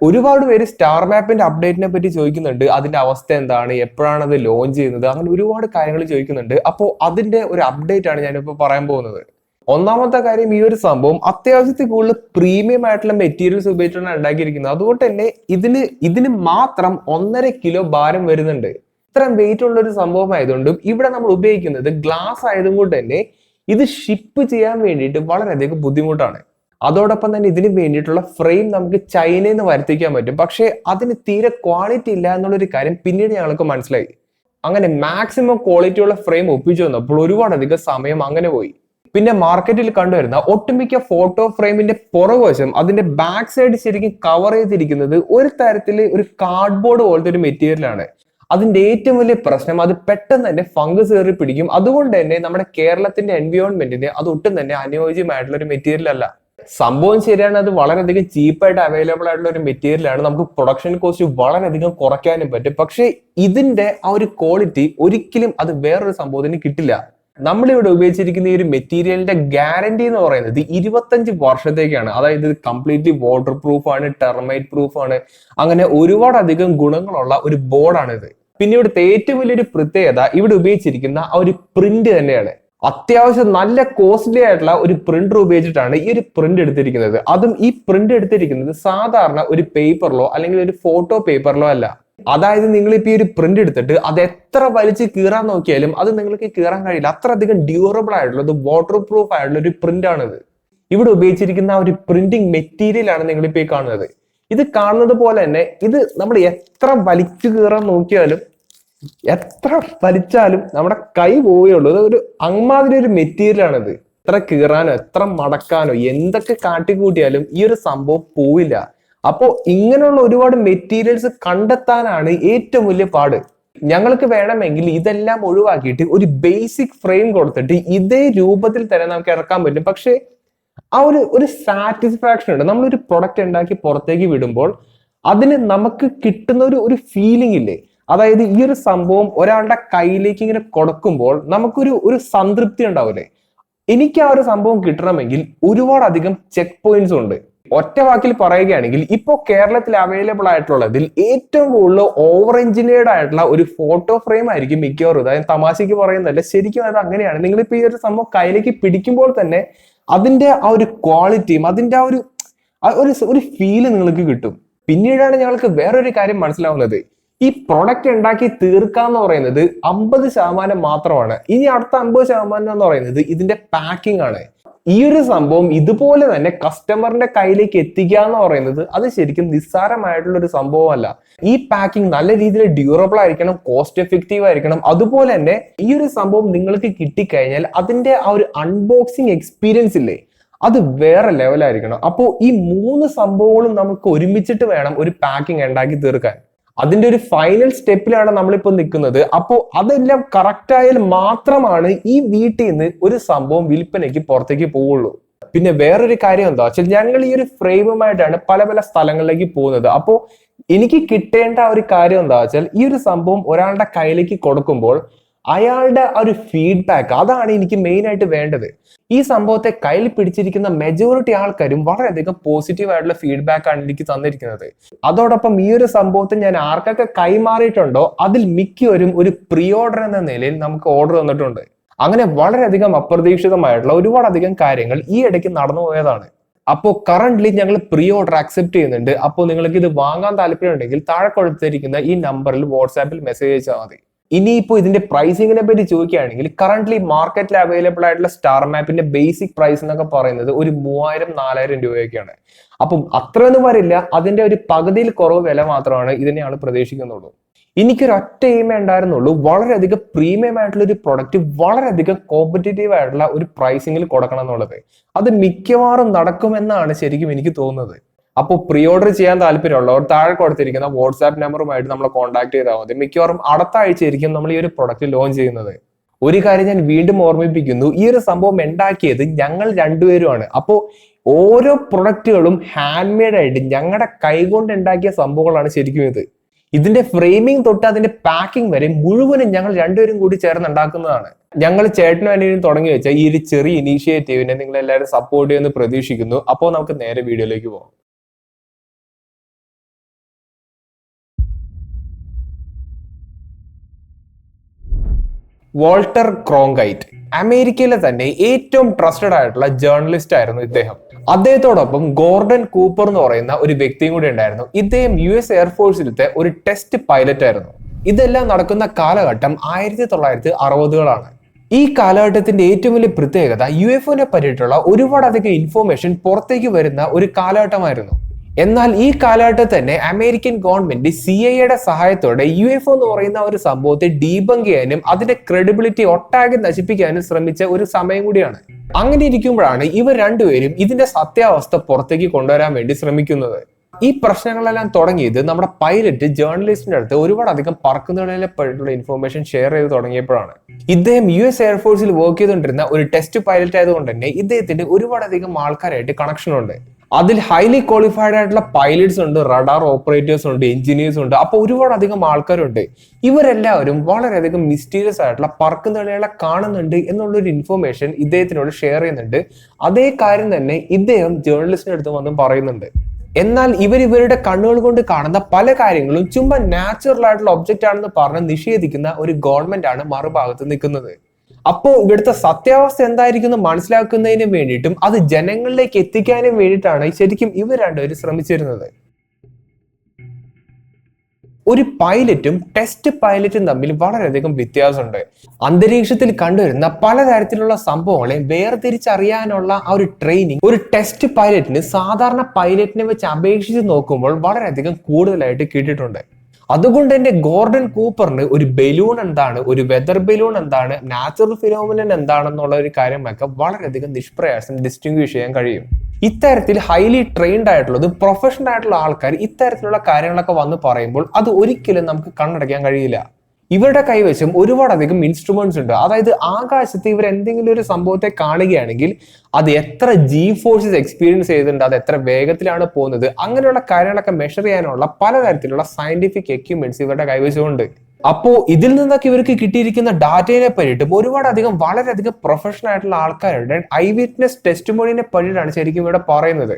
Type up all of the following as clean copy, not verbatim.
ഒരുപാട് പേര് സ്റ്റാർ മാപ്പിന്റെ അപ്ഡേറ്റിനെ പറ്റി ചോദിക്കുന്നുണ്ട്. അതിന്റെ അവസ്ഥ എന്താണ്, എപ്പോഴാണ് അത് ലോഞ്ച് ചെയ്യുന്നത്, അങ്ങനെ ഒരുപാട് കാര്യങ്ങൾ ചോദിക്കുന്നുണ്ട്. അപ്പോൾ അതിന്റെ ഒരു അപ്ഡേറ്റ് ആണ് ഞാനിപ്പോൾ പറയാൻ പോകുന്നത്. ഒന്നാമത്തെ കാര്യം, ഈ ഒരു സംഭവം അത്യാവശ്യത്തിൽ കൂടുതൽ പ്രീമിയം ആയിട്ടുള്ള മെറ്റീരിയൽസ് ഉപയോഗിച്ചാണ് ഉണ്ടാക്കിയിരിക്കുന്നത്. അതുകൊണ്ട് തന്നെ ഇതിന് മാത്രം 1.5 കിലോ ഭാരം വരുന്നുണ്ട്. ഇത്രയും വെയിറ്റ് ഉള്ള ഒരു സംഭവം ആയതുകൊണ്ടും ഇവിടെ നമ്മൾ ഉപയോഗിക്കുന്നത് ഗ്ലാസ് ആയതുകൊണ്ട് തന്നെ ഇത് ഷിപ്പ് ചെയ്യാൻ വേണ്ടിയിട്ട് വളരെയധികം ബുദ്ധിമുട്ടാണ്. അതോടൊപ്പം തന്നെ ഇതിന് വേണ്ടിയിട്ടുള്ള ഫ്രെയിം നമുക്ക് ചൈനയിൽ നിന്ന് വരുത്തിക്കാൻ പറ്റും. പക്ഷേ അതിന് തീരെ ക്വാളിറ്റി ഇല്ല എന്നുള്ളൊരു കാര്യം പിന്നീട് ഞങ്ങൾക്ക് മനസ്സിലായി. അങ്ങനെ മാക്സിമം ക്വാളിറ്റിയുള്ള ഫ്രെയിം ഒപ്പിച്ചു വന്നപ്പോൾ ഒരുപാടധികം സമയം അങ്ങനെ പോയി. പിന്നെ മാർക്കറ്റിൽ കണ്ടുവരുന്ന ഒട്ടുമിക്ക ഫോട്ടോ ഫ്രെയിമിന്റെ പുറകുവശം അതിന്റെ ബാക്ക് സൈഡ് ശരിക്കും കവർ ചെയ്തിരിക്കുന്നത് ഒരു തരത്തിൽ ഒരു കാർഡ്ബോർഡ് പോലത്തെ ഒരു മെറ്റീരിയലാണ്. അതിന്റെ ഏറ്റവും വലിയ പ്രശ്നം, അത് പെട്ടെന്ന് തന്നെ ഫംഗസ് കയറി പിടിക്കും. അതുകൊണ്ട് തന്നെ നമ്മുടെ കേരളത്തിന്റെ എൻവയോൺമെന്റിന് അത് ഒട്ടും തന്നെ അനുയോജ്യമായിട്ടുള്ള ഒരു മെറ്റീരിയൽ അല്ല. സംഭവം ശരിയാണ്, അത് വളരെയധികം ചീപ്പായിട്ട് അവൈലബിൾ ആയിട്ടുള്ള ഒരു മെറ്റീരിയൽ ആണ്. നമുക്ക് പ്രൊഡക്ഷൻ കോസ്റ്റ് വളരെയധികം കുറയ്ക്കാനും പറ്റും. പക്ഷേ ഇതിന്റെ ആ ഒരു ക്വാളിറ്റി ഒരിക്കലും അത് വേറൊരു സംഭവത്തിന് കിട്ടില്ല. നമ്മളിവിടെ ഉപയോഗിച്ചിരിക്കുന്ന ഈ ഒരു മെറ്റീരിയലിന്റെ ഗ്യാരണ്ടി എന്ന് പറയുന്നത് 25 വർഷത്തേക്കാണ്. അതായത് ഇത് കംപ്ലീറ്റ്ലി വാട്ടർ പ്രൂഫ് ആണ്, ടെർമൈറ്റ് പ്രൂഫ് ആണ്, അങ്ങനെ ഒരുപാടധികം ഗുണങ്ങളുള്ള ഒരു ബോർഡാണിത്. പിന്നെ ഇവിടുത്തെ ഏറ്റവും വലിയൊരു പ്രത്യേകത ഇവിടെ ഉപയോഗിച്ചിരിക്കുന്ന ആ ഒരു പ്രിന്റ് തന്നെയാണ്. അത്യാവശ്യം നല്ല കോസ്റ്റ്ലി ആയിട്ടുള്ള ഒരു പ്രിന്റർ ഉപയോഗിച്ചിട്ടാണ് ഈ ഒരു പ്രിന്റ് എടുത്തിരിക്കുന്നത്. അതും ഈ പ്രിന്റ് എടുത്തിരിക്കുന്നത് സാധാരണ ഒരു പേപ്പറിലോ അല്ലെങ്കിൽ ഒരു ഫോട്ടോ പേപ്പറിലോ അല്ല. അതായത് നിങ്ങളിപ്പോ ഈ ഒരു പ്രിന്റ് എടുത്തിട്ട് അത് എത്ര വലിച്ച് കീറാൻ നോക്കിയാലും അത് നിങ്ങൾക്ക് കീറാൻ കഴിയില്ല. അത്രയധികം ഡ്യൂറബിൾ ആയിട്ടുള്ളത്, വാട്ടർ പ്രൂഫ് ആയിട്ടുള്ള ഒരു പ്രിന്റ് ആണിത്. ഇവിടെ ഉപയോഗിച്ചിരിക്കുന്ന ആ ഒരു പ്രിന്റിംഗ് മെറ്റീരിയൽ ആണ് നിങ്ങളിപ്പോ ഈ കാണുന്നത്. ഇത് കാണുന്നത് പോലെ തന്നെ ഇത് നമ്മൾ എത്ര വലിച്ചു കീറാൻ നോക്കിയാലും എത്ര വലിച്ചാലും നമ്മുടെ കൈ പോവുകയുള്ളൂ. ഇത് ഒരു അങ്ങമാതിരി ഒരു മെറ്റീരിയൽ ആണിത്. എത്ര കീറാനോ എത്ര മടക്കാനോ എന്തൊക്കെ കാട്ടിക്കൂട്ടിയാലും ഈ ഒരു സംഭവം പോവില്ല. അപ്പോ ഇങ്ങനെയുള്ള ഒരുപാട് മെറ്റീരിയൽസ് കണ്ടെത്താനാണ് ഏറ്റവും വലിയ പാട്. ഞങ്ങൾക്ക് വേണമെങ്കിൽ ഇതെല്ലാം ഒഴിവാക്കിയിട്ട് ഒരു ബേസിക് ഫ്രെയിം കൊടുത്തിട്ട് ഇതേ രൂപത്തിൽ തന്നെ നമുക്ക് ഇറക്കാൻ പറ്റും. പക്ഷേ ആ ഒരു സാറ്റിസ്ഫാക്ഷൻ ഉണ്ട്. നമ്മളൊരു പ്രൊഡക്റ്റ് ഉണ്ടാക്കി പുറത്തേക്ക് വിടുമ്പോൾ അതിന് നമുക്ക് കിട്ടുന്ന ഒരു ഫീലിംഗ് ഇല്ലേ, അതായത് ഈ ഒരു സംഭവം ഒരാളുടെ കയ്യിലേക്ക് ഇങ്ങനെ കൊടുക്കുമ്പോൾ നമുക്കൊരു സംതൃപ്തി ഉണ്ടാവില്ലേ. എനിക്ക് ആ ഒരു സംഭവം കിട്ടണമെങ്കിൽ ഒരുപാടധികം ചെക്ക് പോയിന്റ്സ് ഉണ്ട്. ഒറ്റ വാക്കിൽ പറയുകയാണെങ്കിൽ ഇപ്പോ കേരളത്തിൽ അവൈലബിൾ ആയിട്ടുള്ളതിൽ ഏറ്റവും കൂടുതൽ ഓവർ എഞ്ചിനീയർഡ് ആയിട്ടുള്ള ഒരു ഫോട്ടോ ഫ്രെയിം ആയിരിക്കും മിക്കവാറും. അതായത് തമാശക്ക് പറയുന്നതല്ല, ശരിക്കും അത് അങ്ങനെയാണ്. നിങ്ങളിപ്പോ ഈ ഒരു സംഭവം കയ്യിലേക്ക് പിടിക്കുമ്പോൾ തന്നെ അതിന്റെ ആ ഒരു ക്വാളിറ്റിയും അതിന്റെ ആ ഒരു ഫീല് നിങ്ങൾക്ക് കിട്ടും. പിന്നീടാണ് ഞങ്ങൾക്ക് വേറൊരു കാര്യം മനസ്സിലാവുന്നത്, ഈ പ്രൊഡക്റ്റ് ഉണ്ടാക്കി തീർക്കാന്ന് പറയുന്നത് 50% മാത്രമാണ്. ഇനി അടുത്ത 50% എന്ന് പറയുന്നത് ഇതിന്റെ പാക്കിംഗ് ആണ്. ഈ ഒരു സംഭവം ഇതുപോലെ തന്നെ കസ്റ്റമറിന്റെ കയ്യിലേക്ക് എത്തിക്കുക എന്ന് പറയുന്നത് അത് ശരിക്കും നിസ്സാരമായിട്ടുള്ള ഒരു സംഭവമല്ല. ഈ പാക്കിംഗ് നല്ല രീതിയിൽ ഡ്യൂറബിൾ ആയിരിക്കണം, കോസ്റ്റ് എഫക്റ്റീവ് ആയിരിക്കണം. അതുപോലെ തന്നെ ഈ ഒരു സംഭവം നിങ്ങൾക്ക് കിട്ടിക്കഴിഞ്ഞാൽ അതിന്റെ ആ ഒരു അൺബോക്സിങ് എക്സ്പീരിയൻസ് ഇല്ലേ, അത് വേറെ ലെവലായിരിക്കണം. അപ്പോൾ ഈ 3 സംഭവങ്ങളും നമുക്ക് ഒരുമിച്ചിട്ട് വേണം ഒരു പാക്കിംഗ് ഉണ്ടാക്കി തീർക്കാൻ. അതിന്റെ ഒരു ഫൈനൽ സ്റ്റെപ്പിലാണ് നമ്മളിപ്പോ നിൽക്കുന്നത്. അപ്പോൾ അതെല്ലാം കറക്റ്റ് ആയാൽ മാത്രമാണ് ഈ വീട്ടിൽ നിന്ന് ഒരു സംഭവം വിൽപ്പനയ്ക്ക് പുറത്തേക്ക് പോവുള്ളൂ. പിന്നെ വേറൊരു കാര്യം എന്താ വെച്ചാൽ, ഞങ്ങൾ ഈ ഒരു ഫ്രെയിമുമായിട്ടാണ് പല പല സ്ഥലങ്ങളിലേക്ക് പോകുന്നത്. അപ്പോൾ എനിക്ക് കിട്ടേണ്ട ഒരു കാര്യം എന്താ വെച്ചാൽ, ഈ ഒരു സംഭവം ഒരാളുടെ കയ്യിലേക്ക് കൊടുക്കുമ്പോൾ അയാളുടെ ആ ഒരു ഫീഡ്ബാക്ക്, അതാണ് എനിക്ക് മെയിൻ ആയിട്ട് വേണ്ടത്. ഈ സംഭവത്തെ കയ്യിൽ പിടിച്ചിരിക്കുന്ന മെജോറിറ്റി ആൾക്കാരും വളരെയധികം പോസിറ്റീവ് ആയിട്ടുള്ള ഫീഡ്ബാക്ക് ആണ് എനിക്ക് തന്നിരിക്കുന്നത്. അതോടൊപ്പം ഈ ഒരു സംഭവത്തിൽ ഞാൻ ആർക്കൊക്കെ കൈമാറിയിട്ടുണ്ടോ അതിൽ മിക്കവരും ഒരു പ്രീ ഓർഡർ എന്ന നിലയിൽ നമുക്ക് ഓർഡർ തന്നിട്ടുണ്ട്. അങ്ങനെ വളരെയധികം അപ്രതീക്ഷിതമായിട്ടുള്ള ഒരുപാടധികം കാര്യങ്ങൾ ഈ ഇടയ്ക്ക് നടന്നു പോയതാണ്. അപ്പോൾ കറന്റ്ലി ഞങ്ങൾ പ്രീ ഓർഡർ അക്സെപ്റ്റ് ചെയ്യുന്നുണ്ട്. അപ്പോൾ നിങ്ങൾക്ക് ഇത് വാങ്ങാൻ താല്പര്യമുണ്ടെങ്കിൽ താഴെ കൊടുത്തിരിക്കുന്ന ഈ നമ്പറിൽ വാട്സാപ്പിൽ മെസ്സേജ് അയച്ചാൽ മതി. ഇനിയിപ്പോ ഇതിന്റെ പ്രൈസിങ്ങിനെ പറ്റി ചോദിക്കുകയാണെങ്കിൽ കറന്റ്ലി മാർക്കറ്റിൽ അവൈലബിൾ ആയിട്ടുള്ള സ്റ്റാർ മാപ്പിന്റെ ബേസിക് പ്രൈസ് എന്നൊക്കെ പറയുന്നത് ഒരു 3000-4000 രൂപയൊക്കെയാണ്. അപ്പം അത്രയൊന്നും വരില്ല, അതിന്റെ ഒരു പകുതിയിൽ കുറവ് വില മാത്രമാണ് ഇതിനെയാണ് പ്രതീക്ഷിക്കുന്നുള്ളൂ. എനിക്കൊരൊറ്റ എയിമേ ഉണ്ടായിരുന്നുള്ളൂ, വളരെയധികം പ്രീമിയം ആയിട്ടുള്ള ഒരു പ്രൊഡക്റ്റ് വളരെയധികം കോമ്പറ്റീറ്റീവ് ആയിട്ടുള്ള ഒരു പ്രൈസിങ്ങിൽ കൊടുക്കണം എന്നുള്ളത്. അത് മിക്കവാറും നടക്കുമെന്നാണ് ശരിക്കും എനിക്ക് തോന്നുന്നത്. അപ്പോൾ പ്രീ ഓർഡർ ചെയ്യാൻ താല്പര്യമുള്ളവർ താഴെ കൊടുത്തിരിക്കുന്ന വാട്സാപ്പ് നമ്പറുമായിട്ട് നമ്മളെ കോൺടാക്ട് ചെയ്താൽ മതി. മിക്കവാറും അടുത്ത ആഴ്ചയായിരിക്കും നമ്മൾ ഈ ഒരു പ്രൊഡക്റ്റ് ലോഞ്ച് ചെയ്യുന്നത്. ഒരു കാര്യം ഞാൻ വീണ്ടും ഓർമ്മിപ്പിക്കുന്നു, ഈ ഒരു സംഭവം ഉണ്ടാക്കിയത് ഞങ്ങൾ രണ്ടുപേരുമാണ്. അപ്പോൾ ഓരോ പ്രൊഡക്റ്റുകളും ഹാൻഡ് മെയ്ഡ് ആയിട്ട് ഞങ്ങളുടെ കൈകൊണ്ട് ഉണ്ടാക്കിയ സംഭവങ്ങളാണ് ശരിക്കും ഇത്. ഇതിന്റെ ഫ്രെയിമിംഗ് തൊട്ട് അതിന്റെ പാക്കിംഗ് വരെ മുഴുവനും ഞങ്ങൾ രണ്ടുപേരും കൂടി ചേർന്ന് ഉണ്ടാക്കുന്നതാണ്. ഞങ്ങൾ ചേട്ടനും അനിയനും തുടങ്ങി വെച്ച ഈ ഒരു ചെറിയ ഇനീഷ്യേറ്റീവിനെ നിങ്ങൾ എല്ലാവരും സപ്പോർട്ട് ചെയ്യുമെന്ന് പ്രതീക്ഷിക്കുന്നു. അപ്പോൾ നമുക്ക് നേരെ വീഡിയോയിലേക്ക് പോകാം. വോൾട്ടർ ക്രോങ്കൈറ്റ്. അമേരിക്കയിലെ തന്നെ ഏറ്റവും ട്രസ്റ്റഡ് ആയിട്ടുള്ള ജേർണലിസ്റ്റ് ആയിരുന്നു ഇദ്ദേഹം. അദ്ദേഹത്തോടൊപ്പം ഗോർഡൻ കൂപ്പർ എന്ന് പറയുന്ന ഒരു വ്യക്തിയും കൂടി ഉണ്ടായിരുന്നു. ഇദ്ദേഹം US എയർഫോഴ്സിലത്തെ ഒരു ടെസ്റ്റ് പൈലറ്റ് ആയിരുന്നു. ഇതെല്ലാം നടക്കുന്ന കാലഘട്ടം 1960-കളാണ്. ഈ കാലഘട്ടത്തിന്റെ ഏറ്റവും വലിയ പ്രത്യേകത UFOനെ പറ്റിയിട്ടുള്ള ഒരുപാടധികം ഇൻഫോർമേഷൻ പുറത്തേക്ക് വരുന്ന ഒരു കാലഘട്ടമായിരുന്നു. എന്നാൽ ഈ കാലഘട്ടത്തിൽ തന്നെ അമേരിക്കൻ ഗവൺമെന്റ് CIA സഹായത്തോടെ UFO എന്ന് പറയുന്ന ഒരു സംഭവത്തെ ഡീബങ്ക് ചെയ്യാനും അതിന്റെ ക്രെഡിബിലിറ്റി ഒട്ടാകെ നശിപ്പിക്കാനും ശ്രമിച്ച ഒരു സമയം കൂടിയാണ്. അങ്ങനെ ഇരിക്കുമ്പോഴാണ് ഇവർ രണ്ടുപേരും ഇതിന്റെ സത്യാവസ്ഥ പുറത്തേക്ക് കൊണ്ടുവരാൻ വേണ്ടി ശ്രമിക്കുന്നത്. ഈ പ്രശ്നങ്ങളെല്ലാം തുടങ്ങിയത് നമ്മുടെ പൈലറ്റ് ജേർണലിസ്റ്റിന്റെ അടുത്ത് ഒരുപാടധികം പറക്കുന്നതിനെ പറ്റിയുള്ള ഇൻഫോർമേഷൻ ഷെയർ ചെയ്ത് തുടങ്ങിയപ്പോഴാണ്. ഇദ്ദേഹം US എയർഫോഴ്സിൽ വർക്ക് ചെയ്തുകൊണ്ടിരുന്ന ഒരു ടെസ്റ്റ് പൈലറ്റ് ആയതുകൊണ്ട് തന്നെ ഇദ്ദേഹത്തിന് ഒരുപാടധികം ആൾക്കാരായിട്ട് കണക്ഷൻ ഉണ്ട്. അതിൽ ഹൈലി ക്വാളിഫൈഡ് ആയിട്ടുള്ള പൈലറ്റ്സ് ഉണ്ട്, റഡാർ ഓപ്പറേറ്റേഴ്സ് ഉണ്ട്, എഞ്ചിനീയേഴ്സ് ഉണ്ട്. അപ്പൊ ഒരുപാടധികം ആൾക്കാരുണ്ട്. ഇവരെല്ലാവരും വളരെയധികം മിസ്റ്റീരിയസ് ആയിട്ടുള്ള പറക്കുന്നളികളെ കാണുന്നുണ്ട് എന്നുള്ളൊരു ഇൻഫോർമേഷൻ ഇദ്ദേഹത്തിനോട് ഷെയർ ചെയ്യുന്നുണ്ട്. അതേ കാര്യം തന്നെ ഇദ്ദേഹം ജേർണലിസ്റ്റിന്റെ അടുത്ത് വന്നും പറയുന്നുണ്ട്. എന്നാൽ ഇവരുടെ കണ്ണുകൾ കൊണ്ട് കാണുന്ന പല കാര്യങ്ങളും ചുമ്മാ നാച്ചുറൽ ആയിട്ടുള്ള ഒബ്ജക്റ്റ് ആണെന്ന് പറഞ്ഞ് നിഷേധിക്കുന്ന ഒരു ഗവൺമെന്റ് ആണ് മറുഭാഗത്ത് നിൽക്കുന്നത്. അപ്പോ ഇവിടുത്തെ സത്യാവസ്ഥ എന്തായിരിക്കും എന്ന് മനസ്സിലാക്കുന്നതിന് വേണ്ടിയിട്ടും അത് ജനങ്ങളിലേക്ക് എത്തിക്കാനും വേണ്ടിയിട്ടാണ് ശരിക്കും ഇവർ രണ്ടുപേരും ശ്രമിച്ചിരുന്നത്. ഒരു പൈലറ്റും ടെസ്റ്റ് പൈലറ്റും തമ്മിൽ വളരെയധികം വ്യത്യാസമുണ്ട്. അന്തരീക്ഷത്തിൽ കണ്ടുവരുന്ന പലതരത്തിലുള്ള സംഭവങ്ങളെ വേർതിരിച്ചറിയാനുള്ള ആ ഒരു ട്രെയിനിങ് ഒരു ടെസ്റ്റ് പൈലറ്റിന് സാധാരണ പൈലറ്റിനെ വെച്ച് അപേക്ഷിച്ച് നോക്കുമ്പോൾ വളരെയധികം കൂടുതലായിട്ട് കിട്ടിയിട്ടുണ്ട്. അതുകൊണ്ട് തന്നെ ഗോർഡൻ കൂപ്പറിന് ഒരു ബലൂൺ എന്താണ്, ഒരു വെതർ ബലൂൺ എന്താണ്, നാച്ചുറൽ ഫിനോമിനൻ എന്താണെന്നുള്ള ഒരു കാര്യമൊക്കെ വളരെയധികം നിഷ്പ്രയാസം ഡിസ്റ്റിംഗ്വിഷ് ചെയ്യാൻ കഴിയും. ഇത്തരത്തിൽ ഹൈലി ട്രെയിൻഡ് ആയിട്ടുള്ളതും പ്രൊഫഷണൽ ആയിട്ടുള്ള ആൾക്കാർ ഇത്തരത്തിലുള്ള കാര്യങ്ങളൊക്കെ വന്ന് പറയുമ്പോൾ അത് ഒരിക്കലും നമുക്ക് കണ്ണടയ്ക്കാൻ കഴിയില്ല. ഇവരുടെ കൈവശം ഒരുപാടധികം ഇൻസ്ട്രുമെന്റ്സ് ഉണ്ട്. അതായത് ആകാശത്ത് ഇവർ എന്തെങ്കിലും ഒരു സംഭവത്തെ കാണുകയാണെങ്കിൽ അത് എത്ര ഫോഴ്സസ് എക്സ്പീരിയൻസ് ചെയ്തിട്ടുണ്ട്, അത് എത്ര വേഗത്തിലാണ് പോകുന്നത്, അങ്ങനെയുള്ള കാര്യങ്ങളൊക്കെ മെഷർ ചെയ്യാനുള്ള പലതരത്തിലുള്ള സയന്റിഫിക് എക്യുപ്മെന്റ്സ് ഇവരുടെ കൈവശമുണ്ട്. അപ്പോ ഇതിൽ നിന്നൊക്കെ ഇവർക്ക് കിട്ടിയിരിക്കുന്ന ഡാറ്റയെ പറ്റിയിട്ടും ഒരുപാടധികം വളരെയധികം പ്രൊഫഷണൽ ആയിട്ടുള്ള ആൾക്കാരുടെ ഐ വിറ്റ്നസ് ടെസ്റ്റിമോണിനെ പറ്റിയിട്ടാണ് ശരിക്കും ഇവിടെ പറയുന്നത്.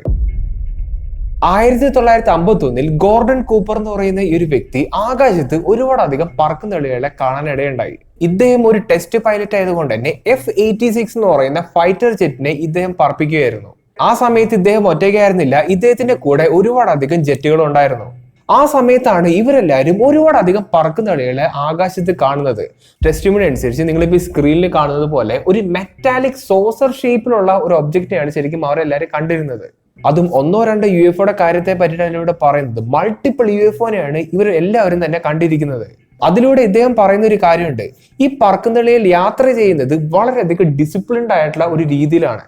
1951 ഗോർഡൻ കൂപ്പർ എന്ന് പറയുന്ന ഈ ഒരു വ്യക്തി ആകാശത്ത് ഒരുപാടധികം പറക്കുന്നളികളെ കാണാനിടയുണ്ടായി. ഇദ്ദേഹം ഒരു ടെസ്റ്റ് പൈലറ്റ് ആയതുകൊണ്ട് തന്നെ F-86 എന്ന് പറയുന്ന ഫൈറ്റർ ജെറ്റിനെ ഇദ്ദേഹം പറപ്പിക്കുകയായിരുന്നു. ആ സമയത്ത് ഇദ്ദേഹം ഒറ്റയ്ക്കായിരുന്നില്ല, ഇദ്ദേഹത്തിന്റെ കൂടെ ഒരുപാടധികം ജെറ്റുകൾ ഉണ്ടായിരുന്നു. ആ സമയത്താണ് ഇവരെല്ലാവരും ഒരുപാടധികം പറക്കുന്നളികളെ ആകാശത്ത് കാണുന്നത്. ടെസ്റ്റിമോണി അനുസരിച്ച് നിങ്ങളിപ്പോൾ സ്ക്രീനിൽ കാണുന്നത് പോലെ ഒരു മെറ്റാലിക് സോസർ ഷേപ്പിലുള്ള ഒരു ഒബ്ജക്റ്റിനെയാണ് ശരിക്കും അവരെല്ലാവരും കണ്ടിരുന്നത്. അതും 1-2 UFOയുടെ കാര്യത്തെ പറ്റിയിട്ടാണ് ഇവിടെ പറയുന്നത്. മൾട്ടിപ്പിൾ UFOനെയാണ് ഇവർ എല്ലാവരും തന്നെ കണ്ടിരിക്കുന്നത്. അതിലൂടെ ഇദ്ദേഹം പറയുന്ന ഒരു കാര്യമുണ്ട്, ഈ പറക്കുന്നളിയിൽ യാത്ര ചെയ്യുന്നത് വളരെയധികം ഡിസിപ്ലിൻഡ് ആയിട്ടുള്ള ഒരു രീതിയിലാണ്.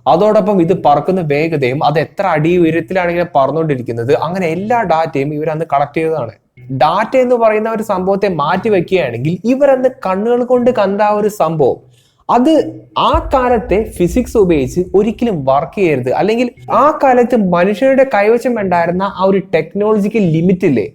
അതോടൊപ്പം ഇത് പറക്കുന്ന വേഗതയും അത് എത്ര അടി ഉയരത്തിലാണ് ഇങ്ങനെ പറന്നുകൊണ്ടിരിക്കുന്നത്, അങ്ങനെ എല്ലാ ഡാറ്റയും ഇവരന്ന് കളക്ട് ചെയ്തതാണ്. ഡാറ്റ എന്ന് പറയുന്ന ഒരു സംഭവത്തെ മാറ്റി വെക്കുകയാണെങ്കിൽ ഇവരന്ന് കണ്ണുകൾ കൊണ്ട് കണ്ട ഒരു സംഭവം അത് ആ കാലത്തെ ഫിസിക്സ് ഉപയോഗിച്ച് ഒരിക്കലും വർക്ക് ചെയ്യരുത്, അല്ലെങ്കിൽ ആ കാലത്ത് മനുഷ്യരുടെ കൈവശം ഉണ്ടായിരുന്ന ആ ഒരു ടെക്നോളജിക്കൽ ലിമിറ്റില്ലേ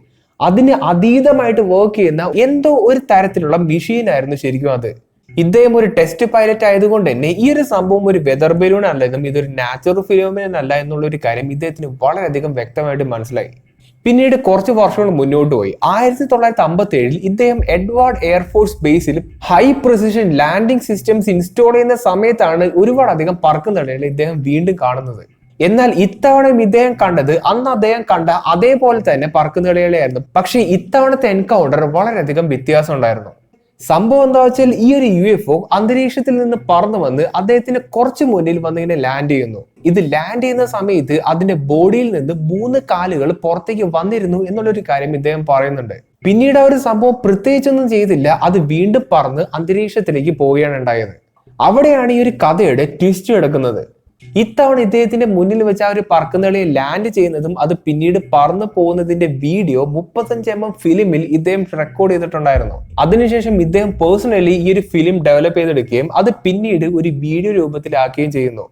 അതിന് അതീതമായിട്ട് വർക്ക് ചെയ്യുന്ന എന്തോ ഒരു തരത്തിലുള്ള മെഷീൻ ആയിരുന്നു ശരിക്കും അത്. ഇദ്ദേഹം ഒരു ടെസ്റ്റ് പൈലറ്റ് ആയതുകൊണ്ട് തന്നെ ഈ ഒരു സംഭവം ഒരു വെതർ ബലൂൺ അല്ലെന്നും ഇതൊരു നാച്ചുറൽ ഫിനോമിനൻ അല്ല എന്നുള്ള ഒരു കാര്യം ഇദ്ദേഹത്തിന് വളരെയധികം വ്യക്തമായിട്ട് മനസ്സിലായി. പിന്നീട് കുറച്ച് വർഷങ്ങൾ മുന്നോട്ട് പോയി. 1957 ഇദ്ദേഹം എഡ്വാർഡ് എയർഫോഴ്സ് ബേസിൽ high precision landing systems install ചെയ്യുന്ന സമയത്താണ് ഒരുപാടധികം പറക്കുന്നളികളെ ഇദ്ദേഹം വീണ്ടും കാണുന്നത്. എന്നാൽ ഇത്തവണയും ഇദ്ദേഹം കണ്ടത് അന്ന് അദ്ദേഹം കണ്ട അതേപോലെ തന്നെ പറക്കുന്നളികളെയായിരുന്നു. പക്ഷേ ഇത്തവണത്തെ എൻകൗണ്ടർ വളരെയധികം വ്യത്യാസം ഉണ്ടായിരുന്നു. സംഭവം എന്താ വെച്ചാൽ ഈ ഒരു UFO അന്തരീക്ഷത്തിൽ നിന്ന് പറന്നു വന്ന് അദ്ദേഹത്തിന് കുറച്ച് മുന്നിൽ വന്ന് ഇങ്ങനെ ലാൻഡ് ചെയ്യുന്നു. ഇത് ലാൻഡ് ചെയ്യുന്ന സമയത്ത് അതിന്റെ ബോഡിയിൽ നിന്ന് 3 കാലുകൾ പുറത്തേക്ക് വന്നിരുന്നു എന്നുള്ളൊരു കാര്യം ഇദ്ദേഹം പറയുന്നുണ്ട്. പിന്നീട് ആ ഒരു സംഭവം പ്രത്യേകിച്ചൊന്നും ചെയ്തില്ല, അത് വീണ്ടും പറന്ന് അന്തരീക്ഷത്തിലേക്ക് പോവുകയാണ് ഉണ്ടായത്. അവിടെയാണ് ഈ ഒരു കഥയുടെ ട്വിസ്റ്റ് കിടക്കുന്നത്. ഇത്തവണ ഇദ്ദേഹത്തിന്റെ മുന്നിൽ വെച്ച് ആ ഒരു പറക്കുന്നളിയെ ലാൻഡ് ചെയ്യുന്നതും അത് പിന്നീട് പറന്നു പോകുന്നതിന്റെ വീഡിയോ 35mm ഫിലിമിൽ ഇദ്ദേഹം റെക്കോർഡ് ചെയ്തിട്ടുണ്ടായിരുന്നു. അതിനുശേഷം ഇദ്ദേഹം പേഴ്സണലി ഈ ഒരു ഫിലിം ഡെവലപ്പ് ചെയ്തെടുക്കുകയും അത് പിന്നീട് ഒരു വീഡിയോ രൂപത്തിലാക്കുകയും ചെയ്യുന്നു.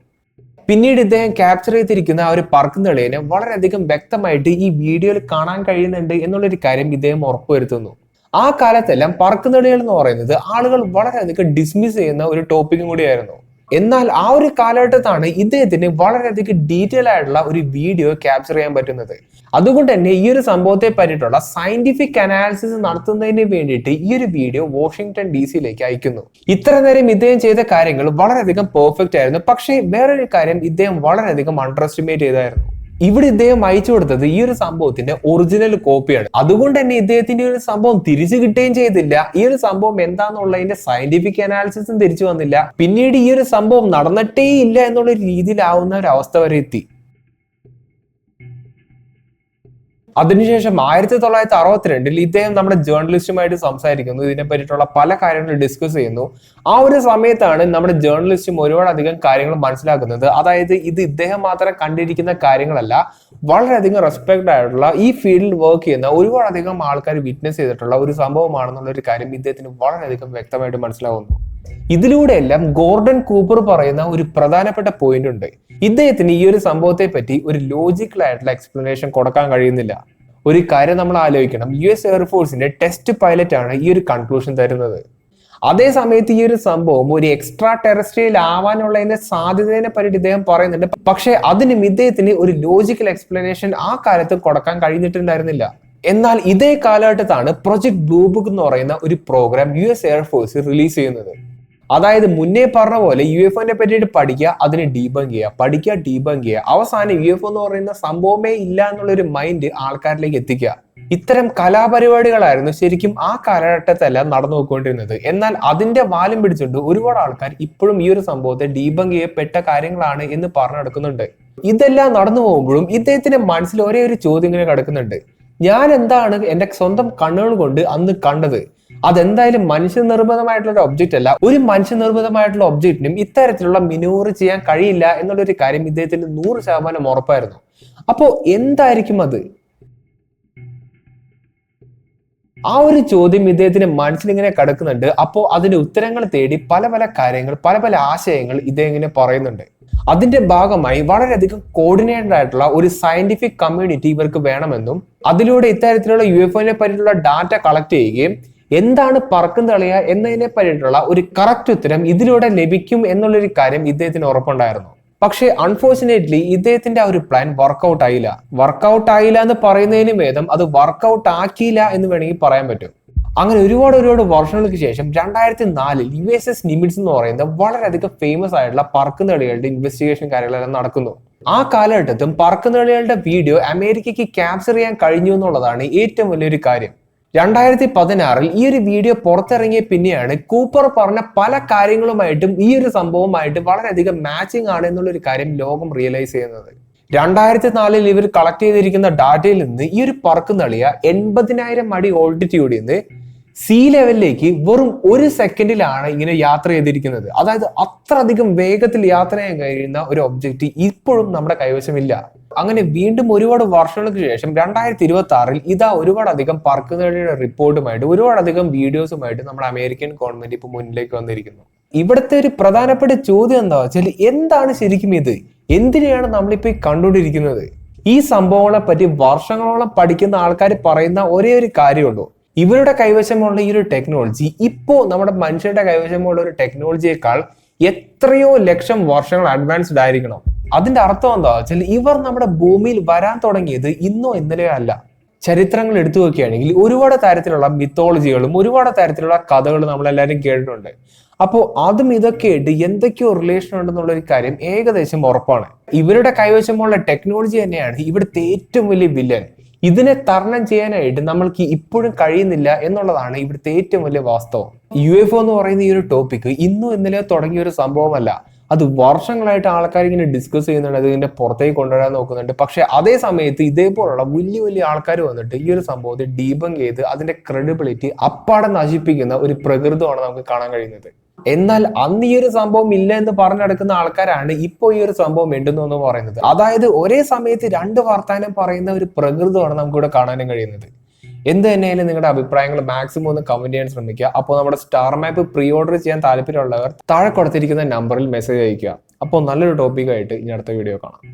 പിന്നീട് ഇദ്ദേഹം ക്യാപ്ചർ ചെയ്തിരിക്കുന്ന ആ ഒരു പറക്കുന്നളിയെ വളരെയധികം വ്യക്തമായിട്ട് ഈ വീഡിയോയിൽ കാണാൻ കഴിയുന്നുണ്ട് എന്നുള്ളൊരു കാര്യം ഇദ്ദേഹം ഉറപ്പുവരുത്തുന്നു. ആ കാലത്തെല്ലാം പറക്കുന്നളികൾ എന്ന് പറയുന്നത് ആളുകൾ വളരെയധികം ഡിസ്മിസ് ചെയ്യുന്ന ഒരു ടോപ്പിക്കും കൂടിയായിരുന്നു. എന്നാൽ ആ ഒരു കാലഘട്ടത്താണ് ഇദ്ദേഹത്തിന് വളരെയധികം ഡീറ്റെയിൽ ആയിട്ടുള്ള ഒരു വീഡിയോ ക്യാപ്ചർ ചെയ്യാൻ പറ്റുന്നത്. അതുകൊണ്ട് തന്നെ ഈ ഒരു സംഭവത്തെ പറ്റിയിട്ടുള്ള സയന്റിഫിക് അനാലിസിസ് നടത്തുന്നതിന് വേണ്ടിയിട്ട് ഈ ഒരു വീഡിയോ വാഷിംഗ്ടൺ DC അയക്കുന്നു. ഇത്ര നേരം ഇദ്ദേഹം ചെയ്ത കാര്യങ്ങൾ വളരെയധികം പെർഫെക്റ്റ് ആയിരുന്നു. പക്ഷേ വേറൊരു കാര്യം ഇദ്ദേഹം വളരെയധികം അണ്ടർ എസ്റ്റിമേറ്റ് ചെയ്തായിരുന്നു. ഇവിടെ ഇദ്ദേഹം അയച്ചു കൊടുത്തത് ഈ ഒരു സംഭവത്തിന്റെ ഒറിജിനൽ കോപ്പിയാണ്. അതുകൊണ്ട് തന്നെ ഇദ്ദേഹത്തിന്റെ ഒരു സംഭവം തിരിച്ചു കിട്ടുകയും ചെയ്തില്ല. ഈ ഒരു സംഭവം എന്താണെന്നുള്ളതിന്റെ സയന്റിഫിക് അനാലിസിസും തിരിച്ചു വന്നില്ല. പിന്നീട് ഈ ഒരു സംഭവം നടന്നിട്ടേ ഇല്ല എന്നുള്ള രീതിയിലാവുന്ന ഒരു അവസ്ഥ വരെ എത്തി. അതിനുശേഷം 1962 ഇദ്ദേഹം നമ്മുടെ ജേർണലിസ്റ്റുമായിട്ട് സംസാരിക്കുന്നു. ഇതിനെ പറ്റിയിട്ടുള്ള പല കാര്യങ്ങളും ഡിസ്കസ് ചെയ്യുന്നു. ആ ഒരു സമയത്താണ് നമ്മുടെ ജേർണലിസ്റ്റും ഒരുപാടധികം കാര്യങ്ങൾ മനസ്സിലാക്കുന്നത്. അതായത് ഇത് ഇദ്ദേഹം മാത്രം കണ്ടിരിക്കുന്ന കാര്യങ്ങളല്ല, വളരെയധികം റെസ്പെക്ട് ആയിട്ടുള്ള ഈ ഫീൽഡിൽ വർക്ക് ചെയ്യുന്ന ഒരുപാടധികം ആൾക്കാർ വിറ്റ്നസ് ചെയ്തിട്ടുള്ള ഒരു സംഭവമാണെന്നുള്ള ഒരു കാര്യം ഇദ്ദേഹത്തിന് വളരെയധികം വ്യക്തമായിട്ട് മനസ്സിലാവുന്നു. ഇതിലൂടെയെല്ലാം ഗോർഡൻ കൂപ്പർ പറയുന്ന ഒരു പ്രധാനപ്പെട്ട പോയിന്റ് ഉണ്ട്. ഇദ്ദേഹത്തിന് ഈ ഒരു സംഭവത്തെ പറ്റി ഒരു ലോജിക്കൽ ആയിട്ടുള്ള എക്സ്പ്ലനേഷൻ കൊടുക്കാൻ കഴിയുന്നില്ല. ഒരു കാര്യം നമ്മൾ ആലോചിക്കണം, US എയർഫോഴ്സിന്റെ ടെസ്റ്റ് പൈലറ്റ് ആണ് ഈ ഒരു കൺക്ലൂഷൻ തരുന്നത്. അതേ സമയത്ത് ഈ ഒരു സംഭവം ഒരു എക്സ്ട്രാ ടെറസ്ട്രിയൽ ആവാനുള്ളതിന്റെ സാധ്യതയെ പറ്റി ഇദ്ദേഹം പറയുന്നുണ്ട്. പക്ഷെ അതിനും ഇദ്ദേഹത്തിന് ഒരു ലോജിക്കൽ എക്സ്പ്ലനേഷൻ ആ കാലത്ത് കൊടുക്കാൻ കഴിഞ്ഞിട്ടുണ്ടായിരുന്നില്ല. എന്നാൽ ഇതേ കാലഘട്ടത്താണ് പ്രൊജക്ട് ബ്ലൂ ബുക്ക് എന്ന് പറയുന്ന ഒരു പ്രോഗ്രാം US എയർഫോഴ്സ് റിലീസ് ചെയ്യുന്നത്. അതായത് മുന്നേ പറഞ്ഞ പോലെ UFOനെ പറ്റിയിട്ട് പഠിക്കുക, അതിനെ ഡീബങ്ക് ചെയ്യുക, പഠിക്കുക, ഡീബങ്ക് ചെയ്യുക, അവസാനം UFO എന്ന് പറയുന്ന സംഭവമേ ഇല്ല എന്നുള്ളൊരു മൈൻഡ് ആൾക്കാരിലേക്ക് എത്തിക്കുക. ഇത്തരം കലാപരിപാടികളായിരുന്നു ശരിക്കും ആ കാലഘട്ടത്തെല്ലാം നടന്നു പോയിക്കൊണ്ടിരുന്നത്. എന്നാൽ അതിന്റെ വാലും പിടിച്ചുകൊണ്ട് ഒരുപാട് ആൾക്കാർ ഇപ്പോഴും ഈ ഒരു സംഭവത്തെ ഡീബങ്ക് ചെയ്യപ്പെട്ട കാര്യങ്ങളാണ് എന്ന് പറഞ്ഞു നടക്കുന്നുണ്ട്. ഇതെല്ലാം നടന്നു പോകുമ്പോഴും ഇദ്ദേഹത്തിന്റെ മനസ്സിൽ ഒരേ ഒരു ചോദ്യം ഇങ്ങനെ കിടക്കുന്നുണ്ട്. ഞാൻ എന്താണ് എന്റെ സ്വന്തം കണ്ണുകൾ കൊണ്ട് അന്ന് കണ്ടത്? അതെന്തായാലും മനുഷ്യനിർമ്മിതമായിട്ടുള്ള ഒരു ഒബ്ജക്റ്റ് അല്ല. ഒരു മനുഷ്യനിർമ്മിതമായിട്ടുള്ള ഒബ്ജക്റ്റിനും ഇത്തരത്തിലുള്ള മിനൂറ് ചെയ്യാൻ കഴിയില്ല എന്നുള്ളൊരു കാര്യം ഇദ്ദേഹത്തിന് 100% ഉറപ്പായിരുന്നു. അപ്പോ എന്തായിരിക്കും അത്? ആ ഒരു ചോദ്യം ഇദ്ദേഹത്തിന്റെ മനസ്സിലിങ്ങനെ കിടക്കുന്നുണ്ട്. അപ്പോൾ അതിന്റെ ഉത്തരങ്ങൾ തേടി പല പല കാര്യങ്ങൾ, പല പല ആശയങ്ങൾ ഇദ്ദേഹം ഇങ്ങനെ പറയുന്നുണ്ട്. അതിന്റെ ഭാഗമായി വളരെയധികം കോർഡിനേറ്റഡ് ആയിട്ടുള്ള ഒരു സയന്റിഫിക് കമ്മ്യൂണിറ്റി ഇവർക്ക് വേണമെന്നും അതിലൂടെ ഇത്തരത്തിലുള്ള UFOനെ പറ്റിയിട്ടുള്ള ഡാറ്റ കളക്ട് ചെയ്യുകയും എന്താണ് പറക്കും തളിയ എന്നതിനെ പറ്റിയിട്ടുള്ള ഒരു കറക്റ്റ് ഉത്തരം ഇതിലൂടെ ലഭിക്കും എന്നുള്ളൊരു കാര്യം ഇദ്ദേഹത്തിന് ഉറപ്പുണ്ടായിരുന്നു. പക്ഷേ അൺഫോർച്ചുനേറ്റ്ലി ഇദ്ദേഹത്തിന്റെ ആ ഒരു പ്ലാൻ വർക്കൗട്ട് ആയില്ല. വർക്കൗട്ട് ആയില്ല എന്ന് പറയുന്നതിന് ഭേദം അത് വർക്കൗട്ട് ആക്കിയില്ല എന്ന് വേണമെങ്കിൽ പറയാൻ പറ്റും. അങ്ങനെ ഒരുപാട് വർഷങ്ങൾക്ക് ശേഷം 2004 USS നിമിറ്റ്സ് എന്ന് പറയുന്ന വളരെയധികം ഫേമസ് ആയിട്ടുള്ള പറക്കുന്തളികളുടെ ഇൻവെസ്റ്റിഗേഷൻ കാര്യങ്ങളെല്ലാം നടക്കുന്നു. ആ കാലഘട്ടത്തും പറക്കുന്തളികളുടെ വീഡിയോ അമേരിക്കയ്ക്ക് ക്യാപ്ചർ ചെയ്യാൻ കഴിഞ്ഞു എന്നുള്ളതാണ് ഏറ്റവും വലിയൊരു കാര്യം. 2016 ഈ ഒരു വീഡിയോ പുറത്തിറങ്ങിയ പിന്നെയാണ് കൂപ്പർ പറഞ്ഞ പല കാര്യങ്ങളുമായിട്ടും ഈ ഒരു സംഭവമായിട്ട് വളരെയധികം മാച്ചിങ് ആണ് എന്നുള്ളൊരു കാര്യം ലോകം റിയലൈസ് ചെയ്യുന്നത്. 2004 ഇവർ കളക്ട് ചെയ്തിരിക്കുന്ന ഡാറ്റയിൽ നിന്ന് ഈ ഒരു പറക്കുന്തളിയ 80,000 അടി ഓൾട്ടിറ്റ്യൂഡിൽ നിന്ന് സീ ലെവലിലേക്ക് വെറും 1 സെക്കൻഡിലാണ് ഇങ്ങനെ യാത്ര ചെയ്തിരിക്കുന്നത്. അതായത് അത്രയധികം വേഗത്തിൽ യാത്ര ചെയ്യാൻ കഴിയുന്ന ഒരു ഒബ്ജക്റ്റ് ഇപ്പോഴും നമ്മുടെ കൈവശമില്ല. അങ്ങനെ വീണ്ടും ഒരുപാട് വർഷങ്ങൾക്ക് ശേഷം 2026 ഇതാ ഒരുപാടധികം പറക്കുന്തളിയുടെ റിപ്പോർട്ടുമായിട്ട് ഒരുപാടധികം വീഡിയോസുമായിട്ട് നമ്മുടെ അമേരിക്കൻ ഗവൺമെന്റ് ഇപ്പൊ മുന്നിലേക്ക് വന്നിരിക്കുന്നു. ഇവിടുത്തെ ഒരു പ്രധാനപ്പെട്ട ചോദ്യം എന്താ വെച്ചാൽ, എന്താണ് ശരിക്കും ഇത്? എന്തിനെയാണ് നമ്മളിപ്പോ കണ്ടുകൊണ്ടിരിക്കുന്നത്? ഈ സംഭവങ്ങളെ പറ്റി വർഷങ്ങളോളം പഠിക്കുന്ന ആൾക്കാർ പറയുന്ന ഒരേ ഒരു കാര്യമുള്ളൂ, ഇവരുടെ കൈവശമുള്ള ഈ ഒരു ടെക്നോളജി ഇപ്പോ നമ്മുടെ മനുഷ്യരുടെ കൈവശമുള്ള ഒരു ടെക്നോളജിയേക്കാൾ എത്രയോ ലക്ഷം വർഷങ്ങൾ അഡ്വാൻസ്ഡ് ആയിരിക്കണം. അതിന്റെ അർത്ഥം എന്താ വെച്ചാൽ ഇവർ നമ്മുടെ ഭൂമിയിൽ വരാൻ തുടങ്ങിയത് ഇന്നോ ഇന്നലെയോ അല്ല. ചരിത്രങ്ങൾ എടുത്തു നോക്കുകയാണെങ്കിൽ ഒരുപാട് തരത്തിലുള്ള മിത്തോളജികളും ഒരുപാട് തരത്തിലുള്ള കഥകളും നമ്മളെല്ലാവരും കേട്ടിട്ടുണ്ട്. അപ്പോൾ അതും ഇതൊക്കെ ആയിട്ട് എന്തൊക്കെയോ റിലേഷൻ ഉണ്ടെന്നുള്ള ഒരു കാര്യം ഏകദേശം ഉറപ്പാണ്. ഇവരുടെ കൈവശമുള്ള ടെക്നോളജി തന്നെയാണ് ഇവിടുത്തെ ഏറ്റവും വലിയ വില്ലൻ. ഇതിനെ തരണം ചെയ്യാനായിട്ട് നമ്മൾക്ക് ഇപ്പോഴും കഴിയുന്നില്ല എന്നുള്ളതാണ് ഇവിടുത്തെ ഏറ്റവും വലിയ വാസ്തവം. UFO എന്ന് പറയുന്ന ഈ ഒരു ടോപ്പിക് ഇന്നോ ഇന്നലെയോ തുടങ്ങിയ ഒരു സംഭവമല്ല. അത് വർഷങ്ങളായിട്ട് ആൾക്കാർ ഇങ്ങനെ ഡിസ്കസ് ചെയ്യുന്നുണ്ട്, അത് ഇതിന്റെ പുറത്തേക്ക് കൊണ്ടുവരാൻ നോക്കുന്നുണ്ട്. പക്ഷെ അതേ സമയത്ത് ഇതേപോലുള്ള വലിയ ആൾക്കാർ വന്നിട്ട് ഈ ഒരു സംഭവത്തെ ഡീബങ്ക് ചെയ്ത് അതിന്റെ ക്രെഡിബിലിറ്റി അപ്പാടെ നശിപ്പിക്കുന്ന ഒരു പ്രകൃതമാണ് നമുക്ക് കാണാൻ കഴിയുന്നത്. എന്നാൽ അന്ന് ഈ ഒരു സംഭവം ഇല്ല എന്ന് പറഞ്ഞു നടക്കുന്ന ആൾക്കാരാണ് ഇപ്പോൾ ഈ ഒരു സംഭവം ഉണ്ടെന്നു എന്ന് പറയുന്നത്. അതായത് ഒരേ സമയത്ത് 2 വർത്താനം പറയുന്ന ഒരു പ്രകൃതമാണ് നമുക്കിവിടെ കാണാനും കഴിയുന്നത്. എന്ത് തന്നെയായാലും നിങ്ങളുടെ അഭിപ്രായങ്ങൾ മാക്സിമം ഒന്ന് കമന്റ് ചെയ്യാൻ ശ്രമിക്കുക. അപ്പോൾ നമ്മുടെ സ്റ്റാർ മാപ്പ് പ്രീ ഓർഡർ ചെയ്യാൻ താല്പര്യമുള്ളവർ താഴെ കൊടുത്തിരിക്കുന്ന നമ്പറിൽ മെസ്സേജ് അയക്കുക. അപ്പോൾ നല്ലൊരു ടോപ്പിക്കായിട്ട് ഇനി അടുത്ത വീഡിയോ കാണാം.